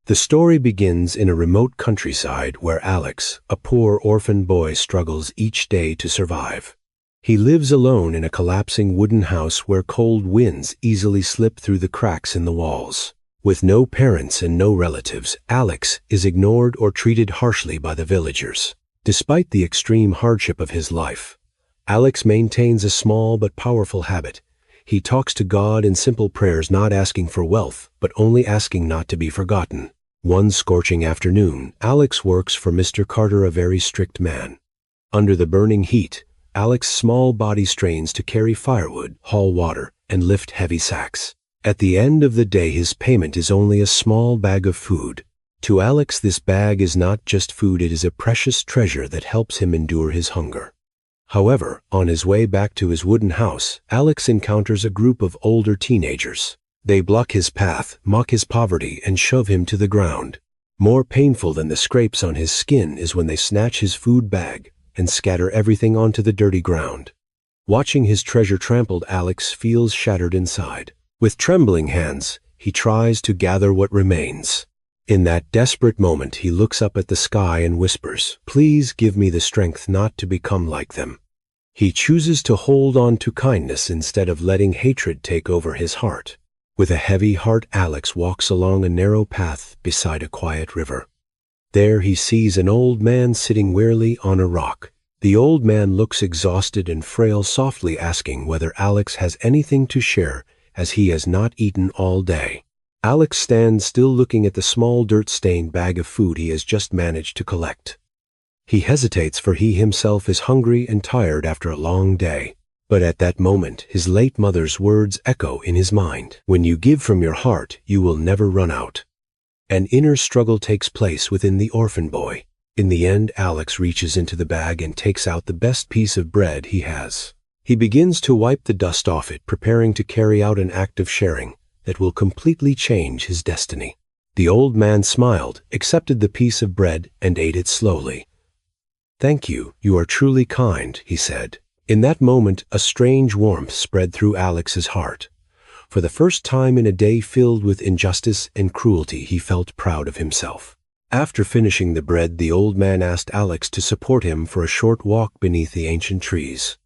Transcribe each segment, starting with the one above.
The story begins in a remote countryside where Alex, a poor orphan boy, struggles each day to survive. He lives alone in a collapsing wooden house where cold winds easily slip through the cracks in the walls. With no parents and no relatives, Alex is ignored or treated harshly by the villagers. Despite the extreme hardship of his life, Alex maintains a small but powerful habit. He talks to God in simple prayers, not asking for wealth, but only asking not to be forgotten. One scorching afternoon, Alex works for Mr. Carter, a very strict man. Under the burning heat, Alex's small body strains to carry firewood, haul water, and lift heavy sacks. At the end of the day, his payment is only a small bag of food. To Alex, this bag is not just food, it is a precious treasure that helps him endure his hunger. However, on his way back to his wooden house, Alex encounters a group of older teenagers. They block his path, mock his poverty, and shove him to the ground. More painful than the scrapes on his skin is when they snatch his food bag and scatter everything onto the dirty ground. Watching his treasure trampled, Alex feels shattered inside. With trembling hands, he tries to gather what remains. In that desperate moment, he looks up at the sky and whispers, "Please give me the strength not to become like them." He chooses to hold on to kindness instead of letting hatred take over his heart. With a heavy heart, Alex walks along a narrow path beside a quiet river. There he sees an old man sitting wearily on a rock. The old man looks exhausted and frail, softly asking whether Alex has anything to share, as he has not eaten all day. Alex stands still, looking at the small dirt-stained bag of food he has just managed to collect. He hesitates, for he himself is hungry and tired after a long day. But at that moment, his late mother's words echo in his mind. "When you give from your heart, you will never run out." An inner struggle takes place within the orphan boy. In the end, Alex reaches into the bag and takes out the best piece of bread he has. He begins to wipe the dust off it, preparing to carry out an act of sharing that will completely change his destiny. The old man smiled, accepted the piece of bread, and ate it slowly. "Thank you, you are truly kind," he said. In that moment, a strange warmth spread through Alex's heart. For the first time in a day filled with injustice and cruelty, he felt proud of himself. After finishing the bread, the old man asked Alex to support him for a short walk beneath the ancient trees.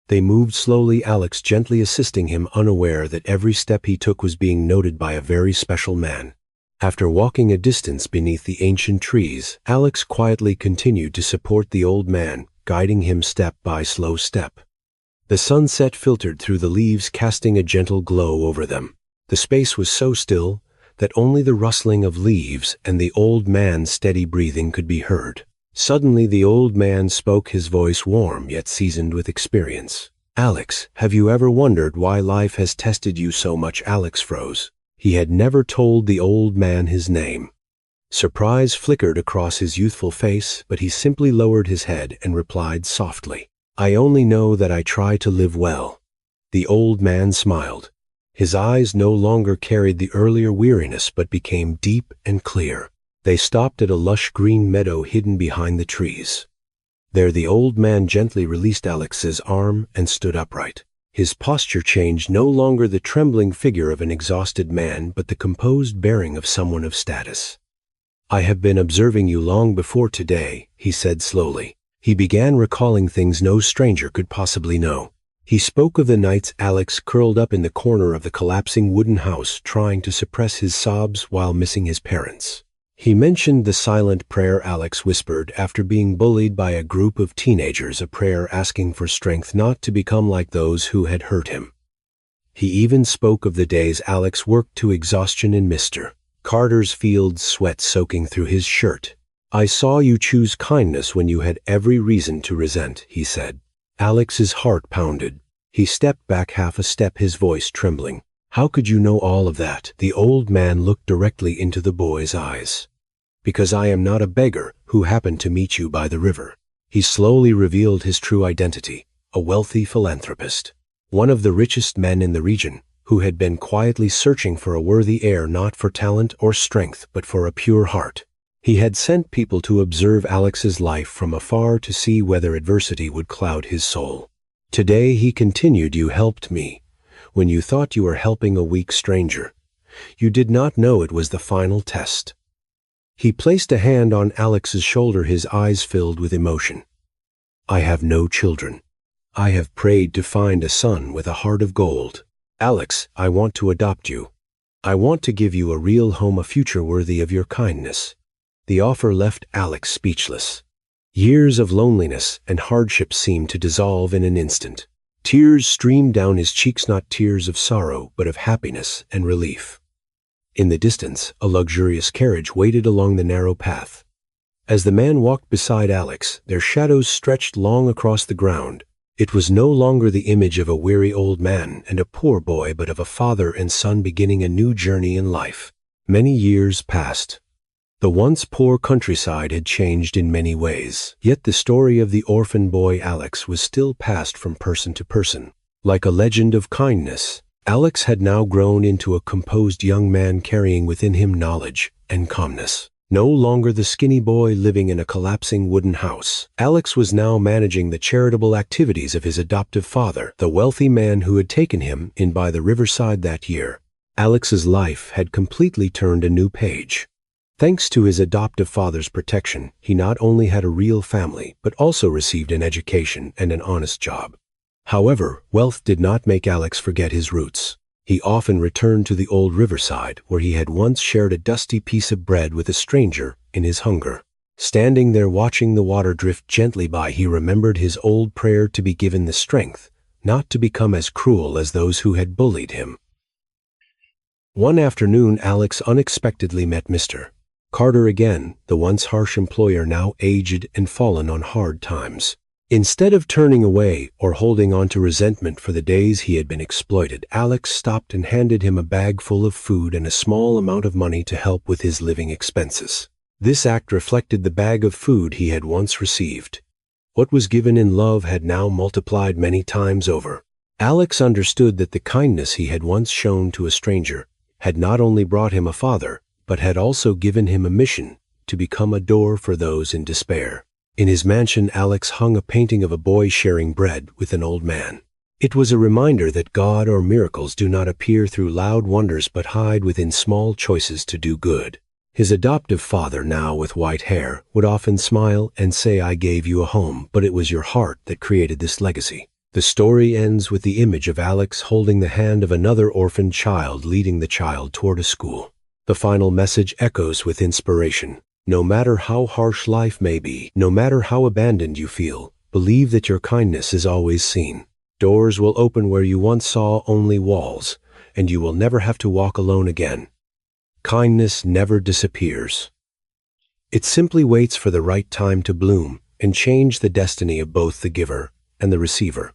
They moved slowly, Alex gently assisting him, unaware that every step he took was being noted by a very special man. After walking a distance beneath the ancient trees, Alex quietly continued to support the old man, guiding him step by slow step. The sunset filtered through the leaves, casting a gentle glow over them. The space was so still that only the rustling of leaves and the old man's steady breathing could be heard. Suddenly the old man spoke, his voice warm yet seasoned with experience. "Alex, have you ever wondered why life has tested you so much?" Alex froze. He had never told the old man his name. Surprise flickered across his youthful face, but he simply lowered his head and replied softly, "I only know that I try to live well." The old man smiled. His eyes no longer carried the earlier weariness but became deep and clear. They stopped at a lush green meadow hidden behind the trees. There the old man gently released Alex's arm and stood upright. His posture changed, no longer the trembling figure of an exhausted man, but the composed bearing of someone of status. "I have been observing you long before today," he said slowly. He began recalling things no stranger could possibly know. He spoke of the nights Alex curled up in the corner of the collapsing wooden house, trying to suppress his sobs while missing his parents. He mentioned the silent prayer Alex whispered after being bullied by a group of teenagers, a prayer asking for strength not to become like those who had hurt him. He even spoke of the days Alex worked to exhaustion in Mr. Carter's fields, sweat soaking through his shirt. "I saw you choose kindness when you had every reason to resent," he said. Alex's heart pounded. He stepped back half a step, his voice trembling. "How could you know all of that?" The old man looked directly into the boy's eyes. "Because I am not a beggar who happened to meet you by the river." He slowly revealed his true identity, a wealthy philanthropist, one of the richest men in the region, who had been quietly searching for a worthy heir, not for talent or strength, but for a pure heart. He had sent people to observe Alex's life from afar to see whether adversity would cloud his soul. "Today," he continued, "you helped me. When you thought you were helping a weak stranger, you did not know it was the final test. He placed a hand on Alex's shoulder, his eyes filled with emotion. "I have no children. I have prayed to find a son with a heart of gold. Alex, I want to adopt you. I want to give you a real home, a future worthy of your kindness." The offer left Alex speechless. Years of loneliness and hardship seemed to dissolve in an instant. Tears streamed down his cheeks, not tears of sorrow, but of happiness and relief. In the distance, a luxurious carriage waited along the narrow path. As the man walked beside Alex, their shadows stretched long across the ground. It was no longer the image of a weary old man and a poor boy, but of a father and son beginning a new journey in life. Many years passed. The once poor countryside had changed in many ways, yet the story of the orphan boy Alex was still passed from person to person. Like a legend of kindness, Alex had now grown into a composed young man carrying within him knowledge and calmness. No longer the skinny boy living in a collapsing wooden house, Alex was now managing the charitable activities of his adoptive father, the wealthy man who had taken him in by the riverside that year. Alex's life had completely turned a new page. Thanks to his adoptive father's protection, he not only had a real family, but also received an education and an honest job. However, wealth did not make Alex forget his roots. He often returned to the old riverside where he had once shared a dusty piece of bread with a stranger in his hunger. Standing there watching the water drift gently by, he remembered his old prayer to be given the strength not to become as cruel as those who had bullied him. One afternoon, Alex unexpectedly met Mr. Carter again, the once harsh employer, now aged and fallen on hard times. Instead of turning away or holding on to resentment for the days he had been exploited, Alex stopped and handed him a bag full of food and a small amount of money to help with his living expenses. This act reflected the bag of food he had once received. What was given in love had now multiplied many times over. Alex understood that the kindness he had once shown to a stranger had not only brought him a father, but had also given him a mission to become a door for those in despair. In his mansion, Alex hung a painting of a boy sharing bread with an old man. It was a reminder that God or miracles do not appear through loud wonders but hide within small choices to do good. His adoptive father, now with white hair, would often smile and say, "I gave you a home, but it was your heart that created this legacy." The story ends with the image of Alex holding the hand of another orphaned child, leading the child toward a school. The final message echoes with inspiration. No matter how harsh life may be, no matter how abandoned you feel, believe that your kindness is always seen. Doors will open where you once saw only walls, and you will never have to walk alone again. Kindness never disappears. It simply waits for the right time to bloom and change the destiny of both the giver and the receiver.